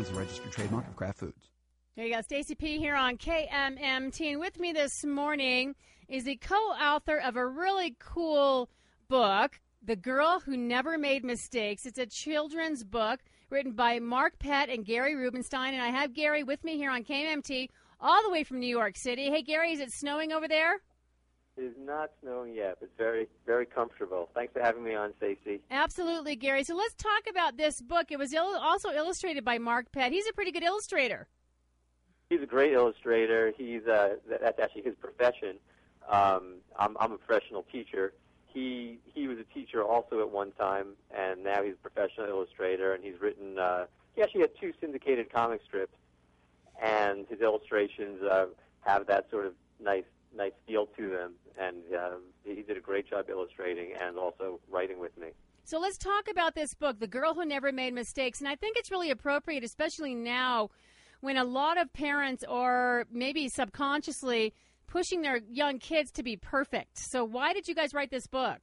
is a registered trademark of Kraft Foods. There you go. Stacey P. here on KMMT. And with me this morning is the co-author of a really cool book, The Girl Who Never Made Mistakes. It's a children's book written by Mark Pett and Gary Rubenstein. And I have Gary with me here on KMMT all the way from New York City. Hey, Gary, is it snowing over there? It is not snowing yet. It's very, very comfortable. Thanks for having me on, Stacey. Absolutely, Gary. So let's talk about this book. It was also illustrated by Mark Pett. He's a pretty good illustrator. He's a great illustrator. That's actually his profession. I'm a professional teacher. He was a teacher also at one time, and now he's a professional illustrator. And he's written. He actually had 2 syndicated comic strips, and his illustrations have that sort of nice feel to them. And he did a great job illustrating and also writing with me. So let's talk about this book, The Girl Who Never Made Mistakes. And I think it's really appropriate, especially now, when a lot of parents are maybe subconsciously pushing their young kids to be perfect. So why did you guys write this book?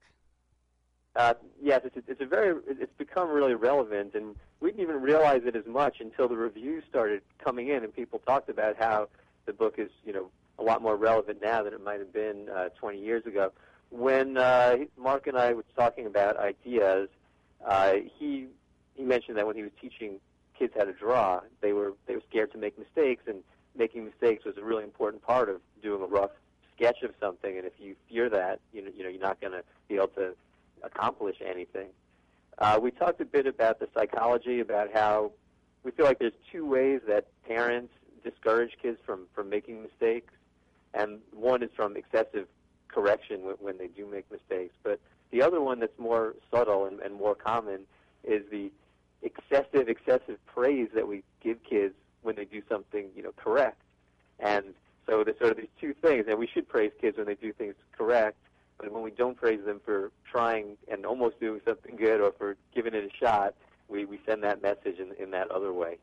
Yes, it's become really relevant, and we didn't even realize it as much until the reviews started coming in, and people talked about how the book is, a lot more relevant now than it might have been 20 years ago. When Mark and I were talking about ideas, he mentioned that when he was teaching kids how to draw, they were scared to make mistakes, and making mistakes was a really important part of doing a rough sketch of something. And if you fear that, you're not going to be able to accomplish anything. We talked a bit about the psychology, about how we feel like there's 2 ways that parents discourage kids from making mistakes, and one is from excessive correction when they do make mistakes. But the other one that's more subtle and more common is the excessive praise that we give kids when they do something, correct. And so there's sort of these 2 things, and we should praise kids when they do things correct, but when we don't praise them for trying and almost doing something good or for giving it a shot, we send that message in that other way.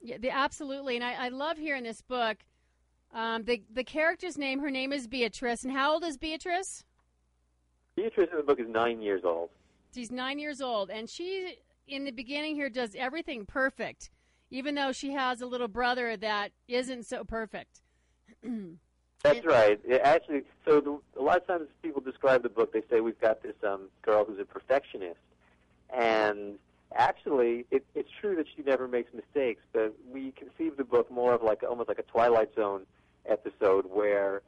Yeah, absolutely. And I love here in this book, the character's name, her name is Beatrice. And how old is Beatrice? Beatrice in the book is 9 years old. She's 9 years old, and she, in the beginning here, does everything perfect, even though she has a little brother that isn't so perfect. That's right. Actually, a lot of times people describe the book, they say we've got this girl who's a perfectionist. And actually, it's true that she never makes mistakes, but we conceive the book more of almost like a Twilight Zone episode where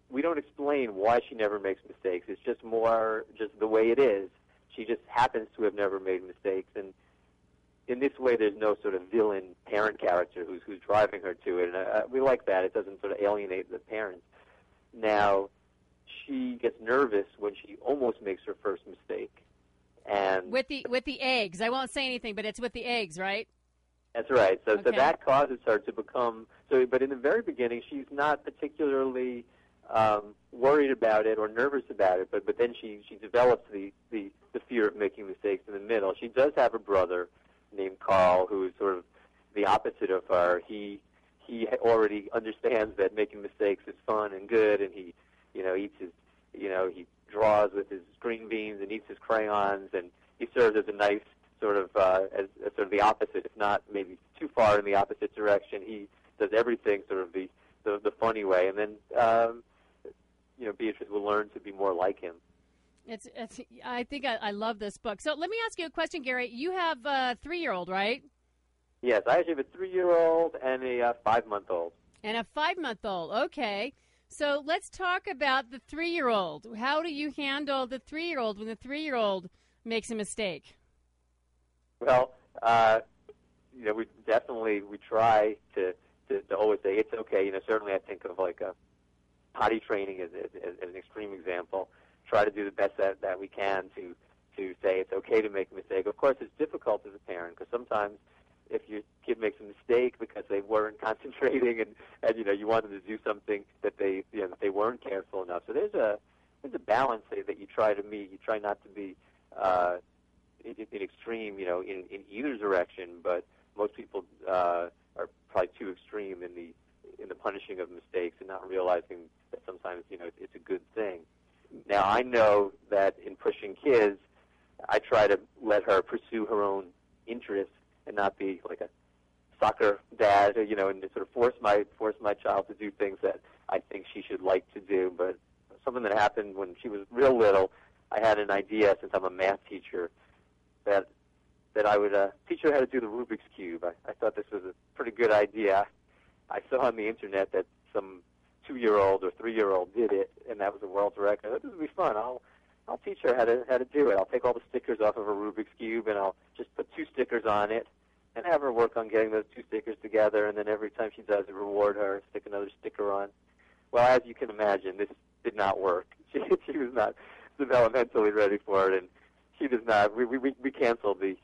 we don't explain why she never makes mistakes. It's just more just the way it is. She just happens to have never made mistakes, and in this way, there's no sort of villain parent character who's driving her to it, and we like that. It doesn't sort of alienate the parents. Now, she gets nervous when she almost makes her first mistake, and with the eggs. I won't say anything, but it's with the eggs, right? That's right. So okay. So that causes her to become so. But in the very beginning, she's not particularly worried about it or nervous about it. But then she develops the fear of making mistakes in the middle. She does have a brother named Carl, who is sort of the opposite of her. He already understands that making mistakes is fun and good, and he eats his he draws with his green beans and eats his crayons, and he serves as a nice sort of as sort of the opposite, if not maybe too far in the opposite direction. He does everything sort of the funny way, and then Beatrice will learn to be more like him. I think I love this book. So let me ask you a question, Gary. You have a 3-year-old, right? Yes, I actually have a 3-year-old and a 5-month-old. And a 5-month-old, okay. So let's talk about the 3-year-old. How do you handle the 3-year-old when the 3-year-old makes a mistake? Well, we try to always say it's okay. Certainly I think of potty training as an extreme example. Try to do the best that we can to say it's okay to make a mistake. Of course, it's difficult as a parent because sometimes if your kid makes a mistake because they weren't concentrating and you want them to do something that they weren't careful enough. So there's a balance that you try to meet. You try not to be in extreme, in either direction. But most people are probably too extreme in the punishing of mistakes and not realizing that sometimes it's a good thing. Now I know that in pushing kids, I try to let her pursue her own interests and not be like soccer dad, and to sort of force my child to do things that I think she should like to do. But something that happened when she was real little, I had an idea, since I'm a math teacher, that I would teach her how to do the Rubik's Cube. I thought this was a pretty good idea. I saw on the internet that some 2-year-old or 3-year-old did it, and that was a world's record. I thought, this would be fun. I'll teach her how to do it. I'll take all the stickers off of a Rubik's Cube, and I'll just put 2 stickers on it, and have her work on getting those 2 stickers together, and then every time she does it, reward her, stick another sticker on. Well, as you can imagine, this did not work. She was not developmentally ready for it, and she does not. We canceled the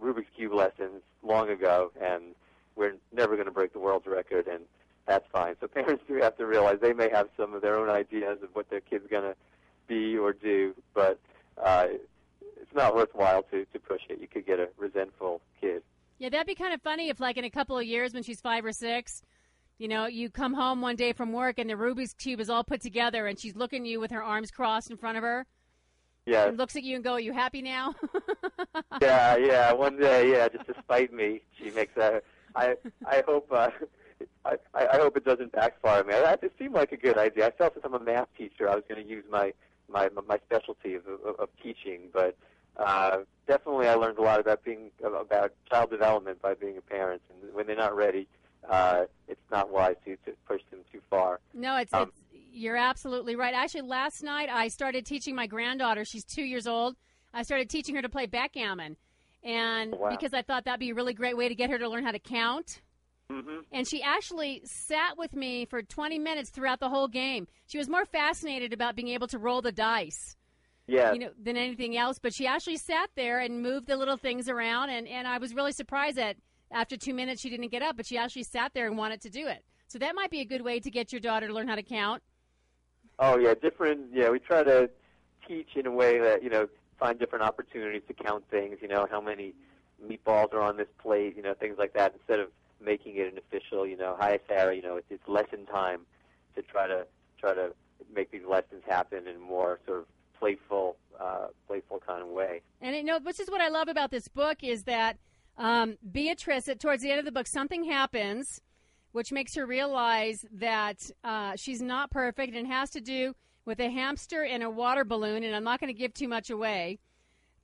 Rubik's Cube lessons long ago, and we're never going to break the world's record, and that's fine. So parents do have to realize they may have some of their own ideas of what their kid's going to be or do, but it's not worthwhile to push it. You could get a resentful kid. Yeah, that'd be kind of funny if, like, in a couple of years when she's 5 or 6, you come home one day from work and the Rubik's Cube is all put together and she's looking at you with her arms crossed in front of her. Yeah. And looks at you and go, "Are you happy now?" Yeah. One day, just to spite me, she makes that. I hope. I hope it doesn't backfire me. It seemed like a good idea. I felt, since I'm a math teacher, I was going to use my specialty of teaching, but definitely I learned a lot about child development by being a parent, and when they're not ready, it's not wise to push them too far. No, you're absolutely right. Actually, last night I started teaching my granddaughter. She's 2 years old. I started teaching her to play backgammon, and because I thought that'd be a really great way to get her to learn how to count. Mm-hmm. And she actually sat with me for 20 minutes throughout the whole game. She was more fascinated about being able to roll the dice, than anything else. But she actually sat there and moved the little things around, and I was really surprised that after 2 minutes she didn't get up, but she actually sat there and wanted to do it. So that might be a good way to get your daughter to learn how to count. Oh, yeah, we try to teach in a way that, find different opportunities to count things, how many meatballs are on this plate, things like that, instead of making it an official, "Hi, Sarah," it's lesson time, to try to make these lessons happen in a more sort of playful kind of way. And which is what I love about this book is that Beatrice, towards the end of the book, something happens which makes her realize that she's not perfect, and it has to do with a hamster and a water balloon, and I'm not going to give too much away.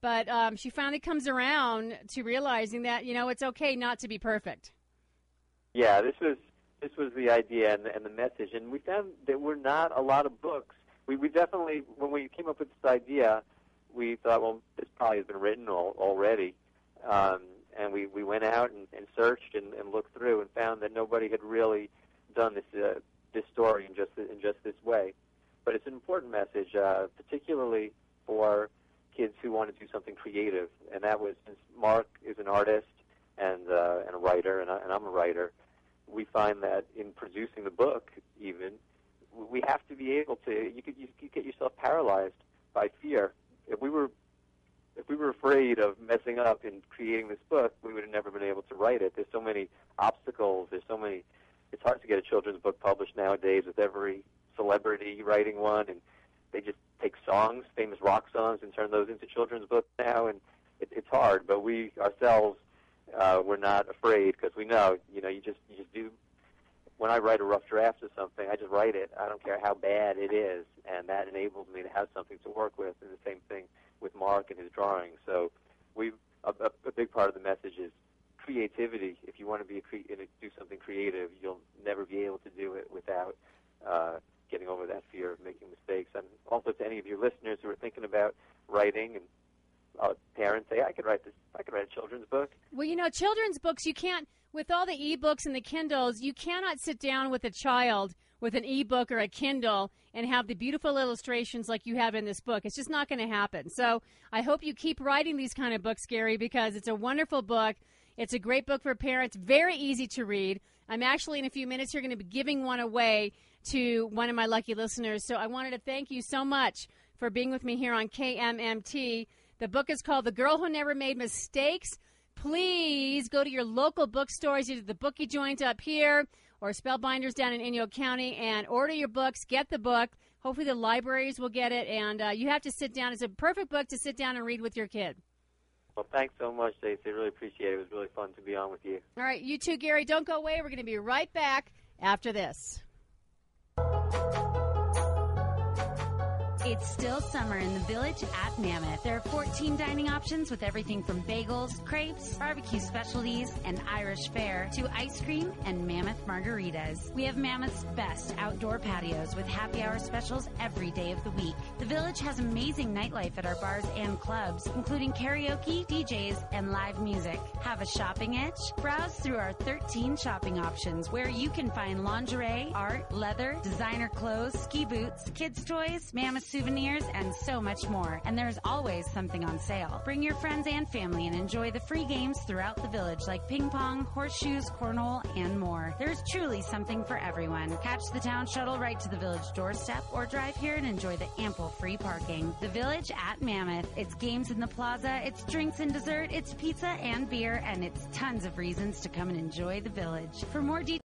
But she finally comes around to realizing that, it's okay not to be perfect. Yeah, this was the idea and the message, and we found there were not a lot of books. We definitely, when we came up with this idea, we thought, well, this probably has been written already, and we went out and searched and looked through and found that nobody had really done this story in just this way. But it's an important message, particularly for kids who want to do something creative, and that was, since Mark is an artist and a writer, and I'm a writer, we find that in producing the book, even, we have to be able to. You could get yourself paralyzed by fear. If we were afraid of messing up in creating this book, we would have never been able to write it. There's so many obstacles. It's hard to get a children's book published nowadays, with every celebrity writing one, and they just take songs, famous rock songs, and turn those into children's books now, and it's hard. But we ourselves, we're not afraid, because we know, you just do. When I write a rough draft of something, I just write it. I don't care how bad it is, and that enables me to have something to work with. And the same thing with Mark and his drawing. So a big part of the message is creativity. If you want to do something creative, you'll never be able to do it without getting over that fear of making mistakes. And also, to any of your listeners who are thinking about writing, and parents say, I could write a children's book. Well, children's books, you can't, with all the e-books and the Kindles, you cannot sit down with a child with an e-book or a Kindle and have the beautiful illustrations like you have in this book. It's just not going to happen. So I hope you keep writing these kind of books, Gary, because it's a wonderful book. It's a great book for parents, very easy to read. I'm actually, in a few minutes, here going to be giving one away to one of my lucky listeners. So I wanted to thank you so much for being with me here on KMMT. The book is called The Girl Who Never Made Mistakes. Please go to your local bookstores, either the Bookie Joint up here or Spellbinders down in Inyo County, and order your books, get the book. Hopefully the libraries will get it, and you have to sit down. It's a perfect book to sit down and read with your kid. Well, thanks so much, Stacey. I really appreciate it. It was really fun to be on with you. All right, you too, Gary. Don't go away. We're going to be right back after this. It's still summer in the Village at Mammoth. There are 14 dining options with everything from bagels, crepes, barbecue specialties, and Irish fare to ice cream and Mammoth margaritas. We have Mammoth's best outdoor patios with happy hour specials every day of the week. The Village has amazing nightlife at our bars and clubs, including karaoke, DJs, and live music. Have a shopping itch? Browse through our 13 shopping options where you can find lingerie, art, leather, designer clothes, ski boots, kids' toys, Mammoth souvenirs, and so much more. And there's always something on sale. Bring your friends and family and enjoy the free games throughout the Village like ping pong, horseshoes, cornhole, and more. There's truly something for everyone. Catch the town shuttle right to the Village doorstep or drive here and enjoy the ample free parking. The Village at Mammoth. It's games in the plaza, it's drinks and dessert, it's pizza and beer, and it's tons of reasons to come and enjoy the Village. For more details,